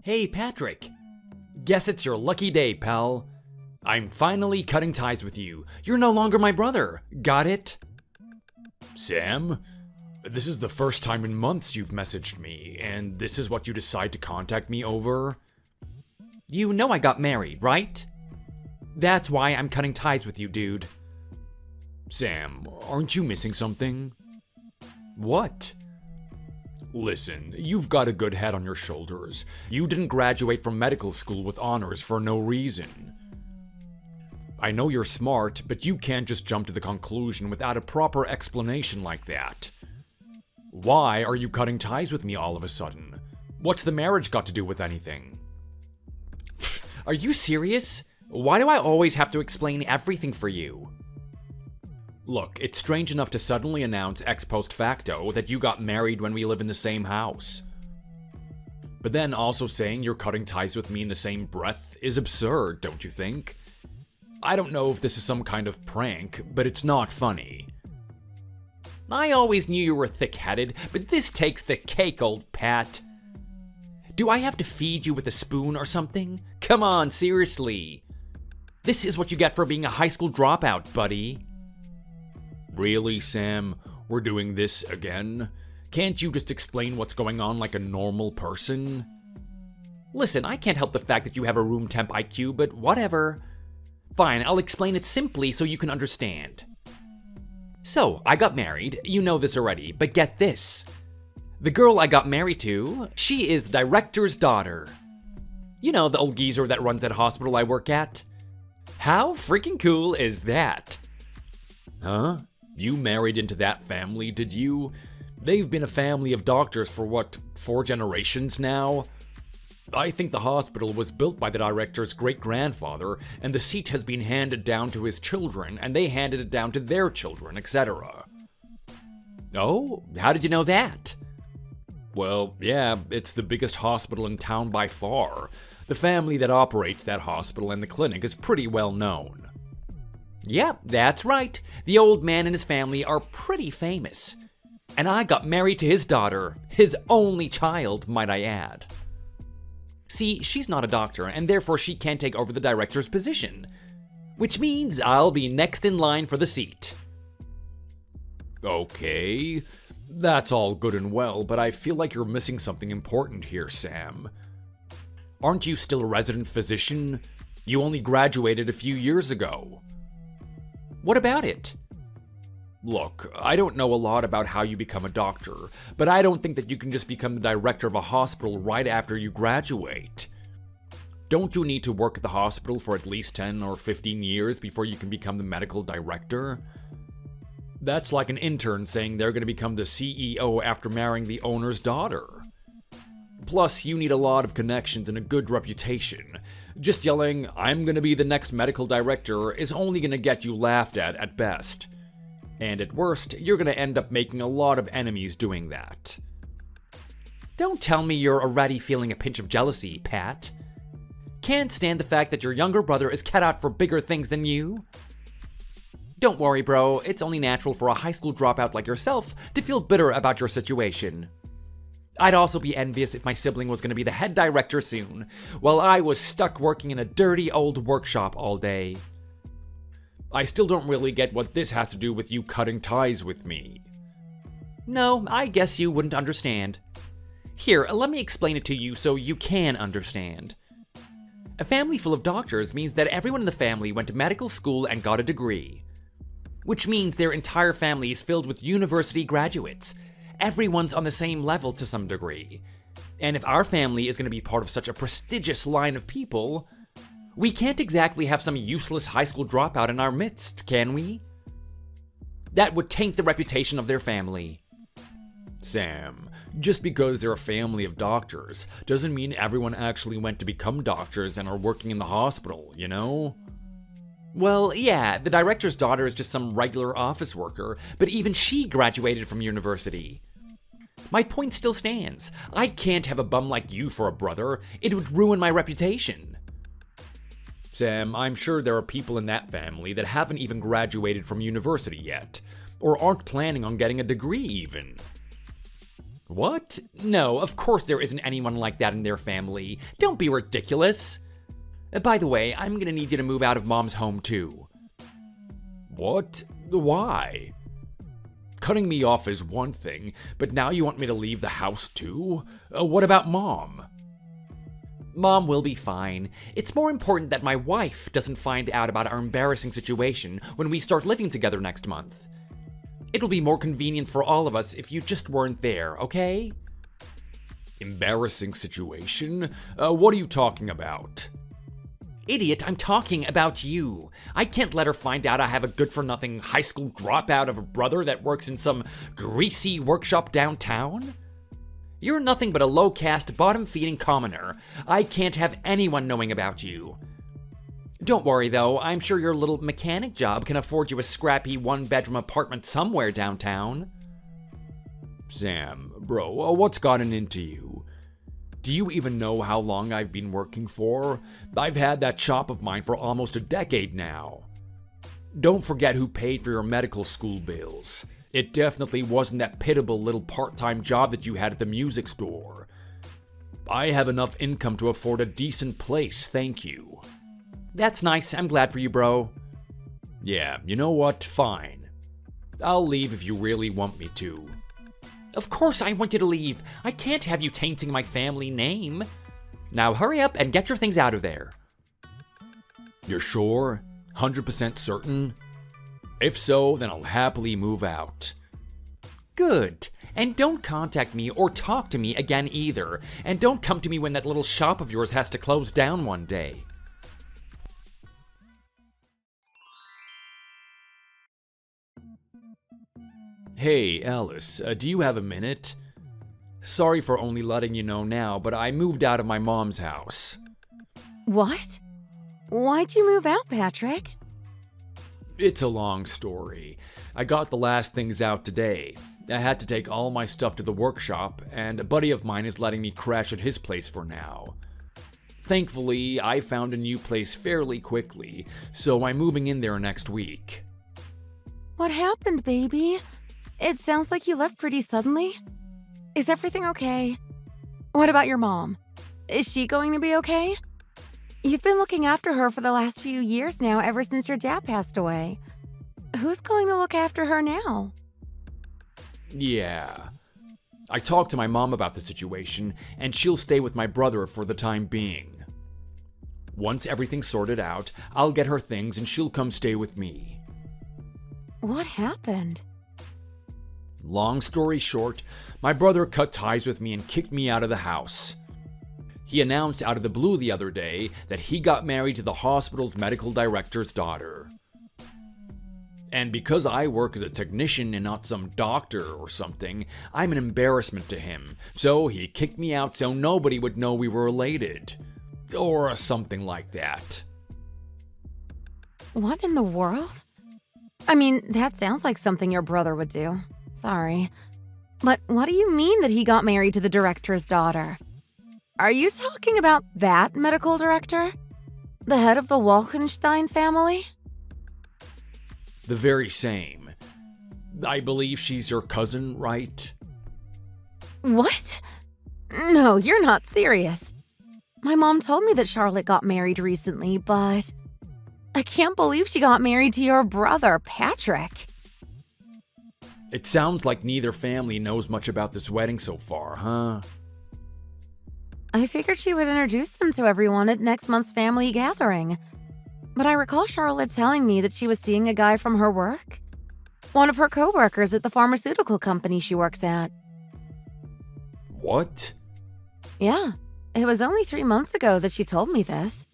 Hey, Patrick. Guess it's your lucky day, pal. I'm finally cutting ties with you. You're no longer my brother. Got it? Sam? This is the first time in months you've messaged me, and this is what you decide to contact me over? You know I got married, right? That's why I'm cutting ties with you, dude. Sam, aren't you missing something? What? Listen, you've got a good head on your shoulders. You didn't graduate from medical school with honors for no reason. I know you're smart, but you can't just jump to the conclusion without a proper explanation like that. Why are you cutting ties with me all of a sudden? What's the marriage got to do with anything? Are you serious? Why do I always have to explain everything for you? Look, it's strange enough to suddenly announce ex post facto that you got married when we live in the same house. But then also saying you're cutting ties with me in the same breath is absurd, don't you think? I don't know if this is some kind of prank, but it's not funny. I always knew you were thick-headed, but this takes the cake, old Pat. Do I have to feed you with a spoon or something? Come on, seriously. This is what you get for being a high school dropout, buddy. Really, Sam? We're doing this again? Can't you just explain what's going on like a normal person? Listen, I can't help the fact that you have a room temp IQ, but whatever. Fine, I'll explain it simply so you can understand. So, I got married, you know this already, but get this. The girl I got married to, she is the director's daughter. You know, the old geezer that runs that hospital I work at? How freaking cool is that? Huh? You married into that family, did you? They've been a family of doctors for what, 4 generations now? I think the hospital was built by the director's great-grandfather, and the seat has been handed down to his children, and they handed it down to their children, etc. Oh, how did you know that? Well, yeah, it's the biggest hospital in town by far. The family that operates that hospital and the clinic is pretty well known. Yep, that's right. The old man and his family are pretty famous. And I got married to his daughter, his only child, might I add. See, she's not a doctor, and therefore she can't take over the director's position. Which means I'll be next in line for the seat. Okay, that's all good and well, but I feel like you're missing something important here, Sam. Aren't you still a resident physician? You only graduated a few years ago. What about it? Look, I don't know a lot about how you become a doctor, but I don't think that you can just become the director of a hospital right after you graduate. Don't you need to work at the hospital for at least 10 or 15 years before you can become the medical director? That's like an intern saying they're going to become the CEO after marrying the owner's daughter. Plus, you need a lot of connections and a good reputation. Just yelling, "I'm going to be the next medical director," is only going to get you laughed at best. And at worst, you're going to end up making a lot of enemies doing that. Don't tell me you're already feeling a pinch of jealousy, Pat. Can't stand the fact that your younger brother is cut out for bigger things than you? Don't worry, bro. It's only natural for a high school dropout like yourself to feel bitter about your situation. I'd also be envious if my sibling was going to be the head director soon, while I was stuck working in a dirty old workshop all day. I still don't really get what this has to do with you cutting ties with me. No, I guess you wouldn't understand. Here, let me explain it to you so you can understand. A family full of doctors means that everyone in the family went to medical school and got a degree. Which means their entire family is filled with university graduates. Everyone's on the same level to some degree. And if our family is going to be part of such a prestigious line of people, we can't exactly have some useless high school dropout in our midst, can we? That would taint the reputation of their family. Sam, just because they're a family of doctors doesn't mean everyone actually went to become doctors and are working in the hospital, you know? Well, yeah, the director's daughter is just some regular office worker, but even she graduated from university. My point still stands. I can't have a bum like you for a brother. It would ruin my reputation. Sam, I'm sure there are people in that family that haven't even graduated from university yet, or aren't planning on getting a degree even. What? No, of course there isn't anyone like that in their family. Don't be ridiculous. By the way, I'm gonna need you to move out of Mom's home too. What? Why? Cutting me off is one thing, but now you want me to leave the house too? What about Mom? Mom will be fine. It's more important that my wife doesn't find out about our embarrassing situation when we start living together next month. It'll be more convenient for all of us if you just weren't there, okay? Embarrassing situation? What are you talking about? Idiot, I'm talking about you. I can't let her find out I have a good-for-nothing high school dropout of a brother that works in some greasy workshop downtown. You're nothing but a low-caste, bottom-feeding commoner. I can't have anyone knowing about you. Don't worry, though. I'm sure your little mechanic job can afford you a scrappy one-bedroom apartment somewhere downtown. Sam, bro, what's gotten into you? Do you even know how long I've been working for? I've had that shop of mine for almost a decade now. Don't forget who paid for your medical school bills. It definitely wasn't that pitiable little part-time job that you had at the music store. I have enough income to afford a decent place, thank you. That's nice. I'm glad for you, bro. Yeah, you know what? Fine. I'll leave if you really want me to. Of course I want you to leave. I can't have you tainting my family name. Now hurry up and get your things out of there. You're sure? 100% certain? If so, then I'll happily move out. Good. And don't contact me or talk to me again either. And don't come to me when that little shop of yours has to close down one day. Hey, Alice, do you have a minute? Sorry for only letting you know now, but I moved out of my mom's house. What? Why'd you move out, Patrick? It's a long story. I got the last things out today. I had to take all my stuff to the workshop, and a buddy of mine is letting me crash at his place for now. Thankfully, I found a new place fairly quickly, so I'm moving in there next week. What happened, baby? It sounds like you left pretty suddenly. Is everything okay? What about your mom? Is she going to be okay? You've been looking after her for the last few years now, ever since your dad passed away. Who's going to look after her now? Yeah. I talked to my mom about the situation, and she'll stay with my brother for the time being. Once everything's sorted out, I'll get her things and she'll come stay with me. What happened? Long story short, my brother cut ties with me and kicked me out of the house. He announced out of the blue the other day that he got married to the hospital's medical director's daughter. And because I work as a technician and not some doctor or something, I'm an embarrassment to him. So he kicked me out so nobody would know we were related. Or something like that. What in the world? I mean, that sounds like something your brother would do. Sorry. But what do you mean that he got married to the director's daughter? Are you talking about that medical director? The head of the Walkenstein family? The very same. I believe she's your cousin, right? What? No, you're not serious. My mom told me that Charlotte got married recently, but I can't believe she got married to your brother, Patrick. It sounds like neither family knows much about this wedding so far, huh? I figured she would introduce them to everyone at next month's family gathering. But I recall Charlotte telling me that she was seeing a guy from her work. One of her co-workers at the pharmaceutical company she works at. What? Yeah, it was only 3 months ago that she told me this.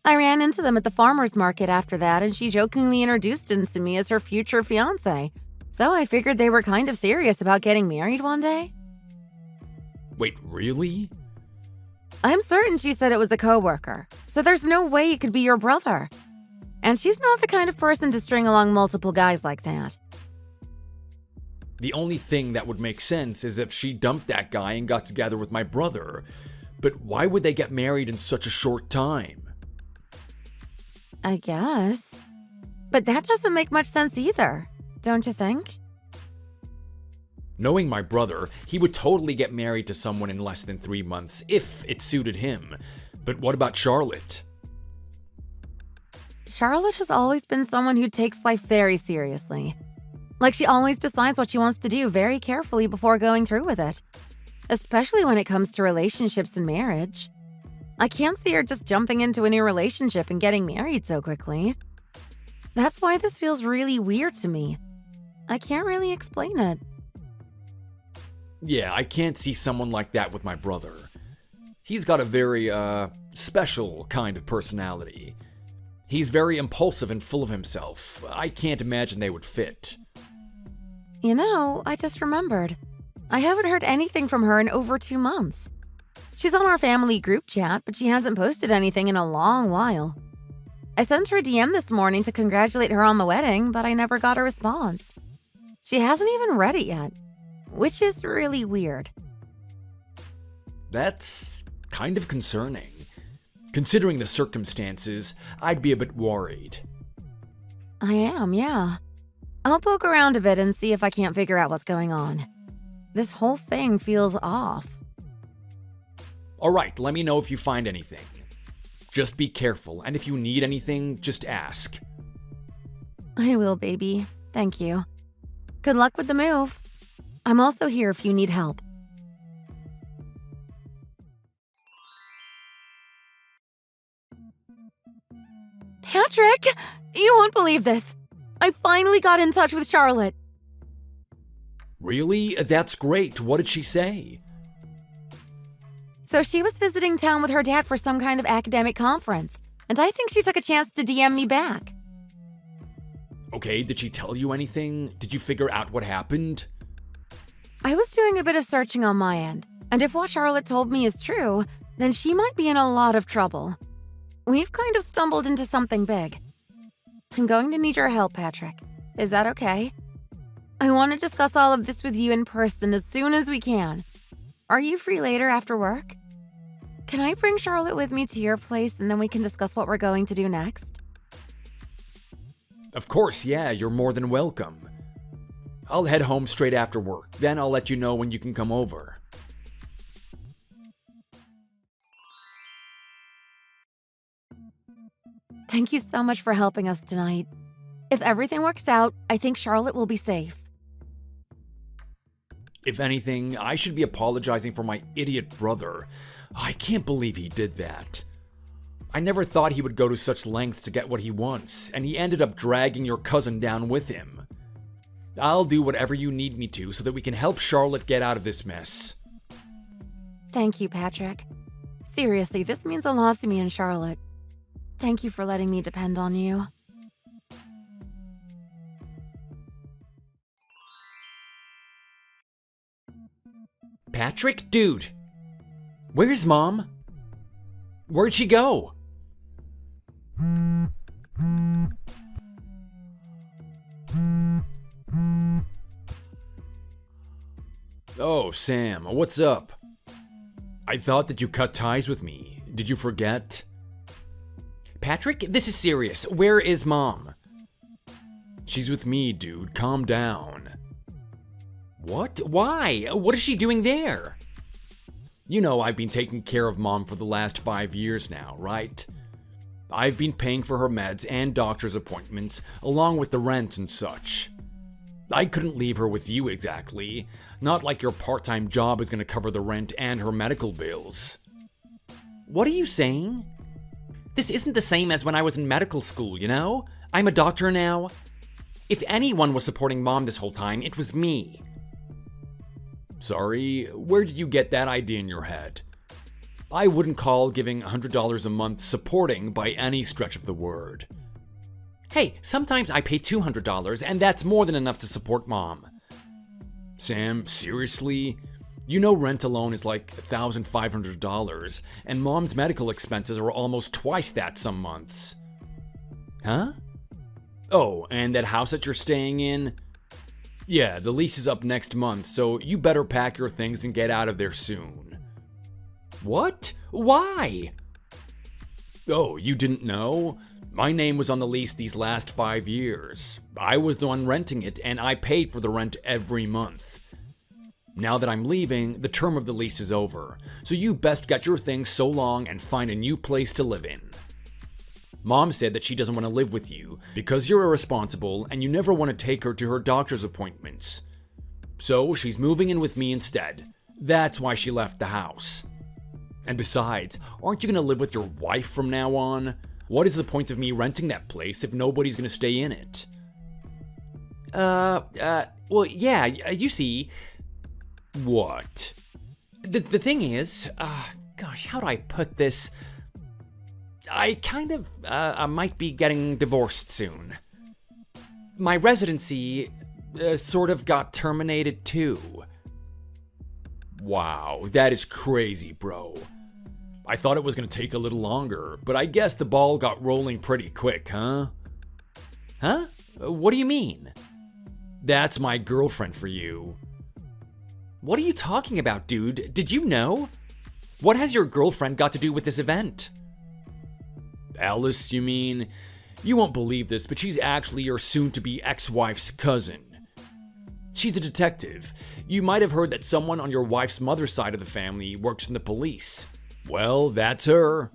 I ran into them at the farmer's market after that, and she jokingly introduced him to me as her future fiance. So I figured they were kind of serious about getting married one day. Wait, really? I'm certain she said it was a coworker, so there's no way it could be your brother. And she's not the kind of person to string along multiple guys like that. The only thing that would make sense is if she dumped that guy and got together with my brother. But why would they get married in such a short time? I guess. But that doesn't make much sense either, don't you think? Knowing my brother, he would totally get married to someone in less than 3 months if it suited him. But what about Charlotte? Charlotte has always been someone who takes life very seriously. Like she always decides what she wants to do very carefully before going through with it. Especially when it comes to relationships and marriage. I can't see her just jumping into a new relationship and getting married so quickly. That's why this feels really weird to me. I can't really explain it. Yeah, I can't see someone like that with my brother. He's got a very, special kind of personality. He's very impulsive and full of himself. I can't imagine they would fit. You know, I just remembered. I haven't heard anything from her in over 2 months. She's on our family group chat, but she hasn't posted anything in a long while. I sent her a DM this morning to congratulate her on the wedding, but I never got a response. She hasn't even read it yet, which is really weird. That's kind of concerning. Considering the circumstances, I'd be a bit worried. I am, yeah. I'll poke around a bit and see if I can't figure out what's going on. This whole thing feels off. Alright, let me know if you find anything. Just be careful, and if you need anything, just ask. I will, baby. Thank you. Good luck with the move. I'm also here if you need help. Patrick! You won't believe this. I finally got in touch with Charlotte. Really? That's great. What did she say? So she was visiting town with her dad for some kind of academic conference, and I think she took a chance to DM me back. Okay, did she tell you anything? Did you figure out what happened? I was doing a bit of searching on my end, and if what Charlotte told me is true, then she might be in a lot of trouble. We've kind of stumbled into something big. I'm going to need your help, Patrick. Is that okay? I want to discuss all of this with you in person as soon as we can. Are you free later after work? Can I bring Charlotte with me to your place and then we can discuss what we're going to do next? Of course, yeah, you're more than welcome. I'll head home straight after work, then I'll let you know when you can come over. Thank you so much for helping us tonight. If everything works out, I think Charlotte will be safe. If anything, I should be apologizing for my idiot brother. I can't believe he did that. I never thought he would go to such lengths to get what he wants, and he ended up dragging your cousin down with him. I'll do whatever you need me to so that we can help Charlotte get out of this mess. Thank you, Patrick. Seriously, this means a lot to me and Charlotte. Thank you for letting me depend on you. Patrick? Dude. Where's Mom? Where'd she go? Oh, Sam, what's up? I thought that you cut ties with me. Did you forget? Patrick, this is serious. Where is Mom? She's with me, dude. Calm down. What? Why? What is she doing there? You know I've been taking care of Mom for the last 5 years now, right? I've been paying for her meds and doctor's appointments, along with the rent and such. I couldn't leave her with you exactly. Not like your part-time job is going to cover the rent and her medical bills. What are you saying? This isn't the same as when I was in medical school, you know? I'm a doctor now. If anyone was supporting Mom this whole time, it was me. Sorry, where did you get that idea in your head? I wouldn't call giving $100 a month supporting by any stretch of the word. Hey, sometimes I pay $200 and that's more than enough to support Mom. Sam, seriously? You know rent alone is like $1,500 and Mom's medical expenses are almost twice that some months. Huh? Oh, and that house that you're staying in? Yeah, the lease is up next month, so you better pack your things and get out of there soon. What? Why? Oh, you didn't know? My name was on the lease these last 5 years. I was the one renting it, and I paid for the rent every month. Now that I'm leaving, the term of the lease is over, so you best get your things so long and find a new place to live in. Mom said that she doesn't want to live with you because you're irresponsible and you never want to take her to her doctor's appointments. So she's moving in with me instead. That's why she left the house. And besides, aren't you going to live with your wife from now on? What is the point of me renting that place if nobody's going to stay in it? Well, yeah, you see. What? The thing is, gosh, how do I put this? I kind of, might be getting divorced soon. My residency, sort of got terminated too. Wow, that is crazy, bro. I thought it was gonna take a little longer, but I guess the ball got rolling pretty quick, huh? Huh? What do you mean? That's my girlfriend for you. What are you talking about, dude? Did you know? What has your girlfriend got to do with this event? Alice, you mean? You won't believe this, but she's actually your soon-to-be ex-wife's cousin. She's a detective. You might have heard that someone on your wife's mother's side of the family works in the police. Well, that's her.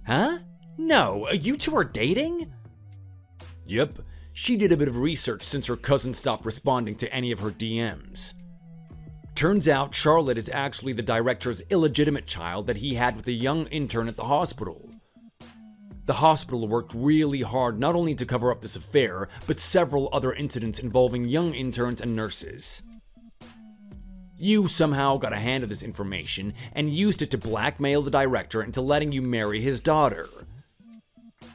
Huh? No, you two are dating? Yep. She did a bit of research since her cousin stopped responding to any of her DMs. Turns out Charlotte is actually the director's illegitimate child that he had with a young intern at the hospital. The hospital worked really hard not only to cover up this affair, but several other incidents involving young interns and nurses. You somehow got a hand of this information and used it to blackmail the director into letting you marry his daughter.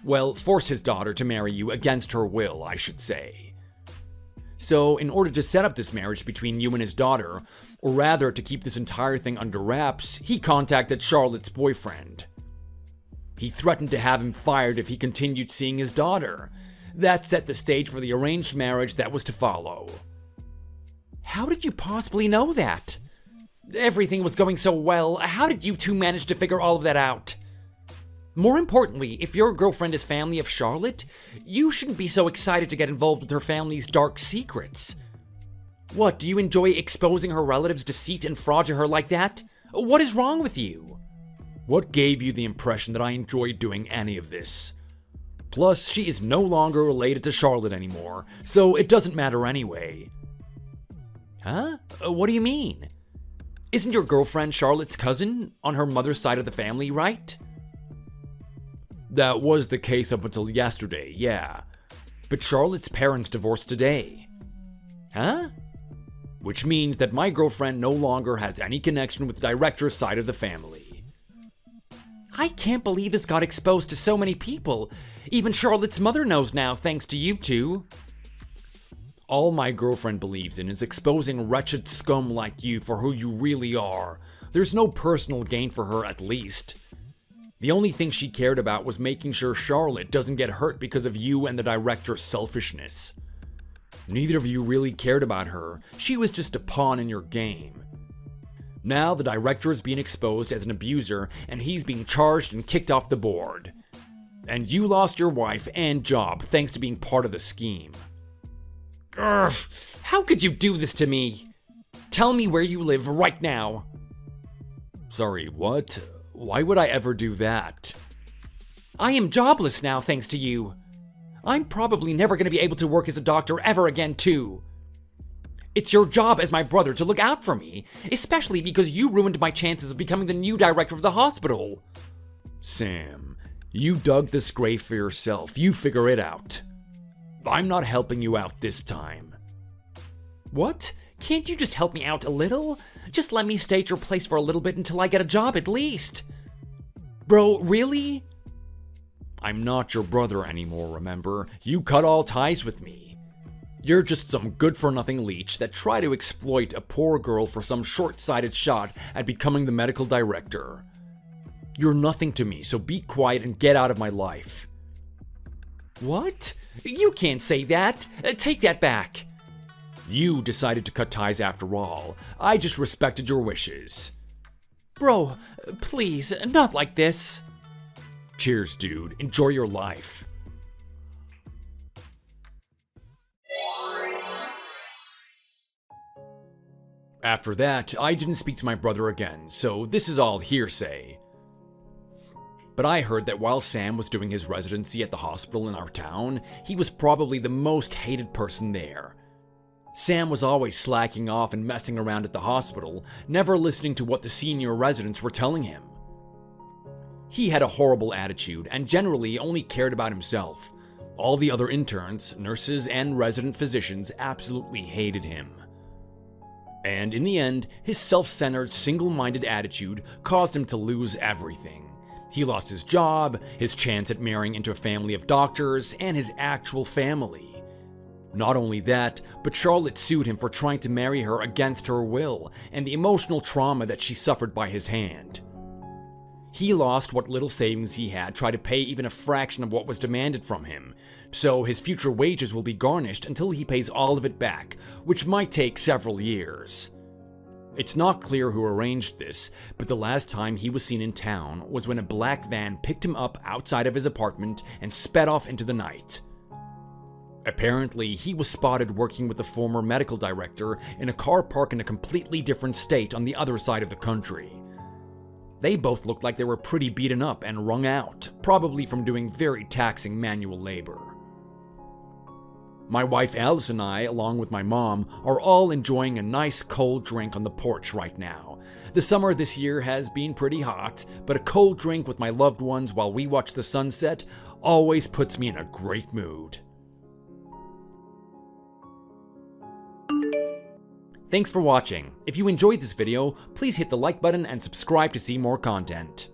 Well, force his daughter to marry you against her will, I should say. So, in order to set up this marriage between you and his daughter, or rather to keep this entire thing under wraps, he contacted Charlotte's boyfriend. He threatened to have him fired if he continued seeing his daughter. That set the stage for the arranged marriage that was to follow. How did you possibly know that? Everything was going so well. How did you two manage to figure all of that out? More importantly, if your girlfriend is family of Charlotte, you shouldn't be so excited to get involved with her family's dark secrets. What, do you enjoy exposing her relatives' deceit and fraud to her like that? What is wrong with you? What gave you the impression that I enjoyed doing any of this? Plus, she is no longer related to Charlotte anymore, so it doesn't matter anyway. Huh? What do you mean? Isn't your girlfriend Charlotte's cousin on her mother's side of the family, right? That was the case up until yesterday, yeah. But Charlotte's parents divorced today. Huh? Which means that my girlfriend no longer has any connection with the director's side of the family. I can't believe this got exposed to so many people. Even Charlotte's mother knows now, thanks to you two. All my girlfriend believes in is exposing wretched scum like you for who you really are. There's no personal gain for her, at least. The only thing she cared about was making sure Charlotte doesn't get hurt because of you and the director's selfishness. Neither of you really cared about her. She was just a pawn in your game. Now the director is being exposed as an abuser, and he's being charged and kicked off the board. And you lost your wife and job thanks to being part of the scheme. Urgh, how could you do this to me? Tell me where you live right now. Sorry, what? Why would I ever do that? I am jobless now thanks to you. I'm probably never going to be able to work as a doctor ever again too. It's your job as my brother to look out for me, especially because you ruined my chances of becoming the new director of the hospital. Sam, you dug this grave for yourself. You figure it out. I'm not helping you out this time. What? Can't you just help me out a little? Just let me stay at your place for a little bit until I get a job at least. Bro, really? I'm not your brother anymore, remember? You cut all ties with me. You're just some good-for-nothing leech that tried to exploit a poor girl for some short-sighted shot at becoming the medical director. You're nothing to me, so be quiet and get out of my life. What? You can't say that. Take that back. You decided to cut ties after all. I just respected your wishes. Bro, please, not like this. Cheers, dude. Enjoy your life. After that, I didn't speak to my brother again, so this is all hearsay. But I heard that while Sam was doing his residency at the hospital in our town, he was probably the most hated person there. Sam was always slacking off and messing around at the hospital, never listening to what the senior residents were telling him. He had a horrible attitude and generally only cared about himself. All the other interns, nurses, and resident physicians absolutely hated him. And in the end, his self-centered, single-minded attitude caused him to lose everything. He lost his job, his chance at marrying into a family of doctors, and his actual family. Not only that, but Charlotte sued him for trying to marry her against her will, and the emotional trauma that she suffered by his hand. He lost what little savings he had, tried to pay even a fraction of what was demanded from him, so his future wages will be garnished until he pays all of it back, which might take several years. It's not clear who arranged this, but the last time he was seen in town was when a black van picked him up outside of his apartment and sped off into the night. Apparently, he was spotted working with the former medical director in a car park in a completely different state on the other side of the country. They both looked like they were pretty beaten up and wrung out, probably from doing very taxing manual labor. My wife Alice and I, along with my mom, are all enjoying a nice cold drink on the porch right now. The summer this year has been pretty hot, but a cold drink with my loved ones while we watch the sunset always puts me in a great mood. Thanks for watching. If you enjoyed this video, please hit the like button and subscribe to see more content.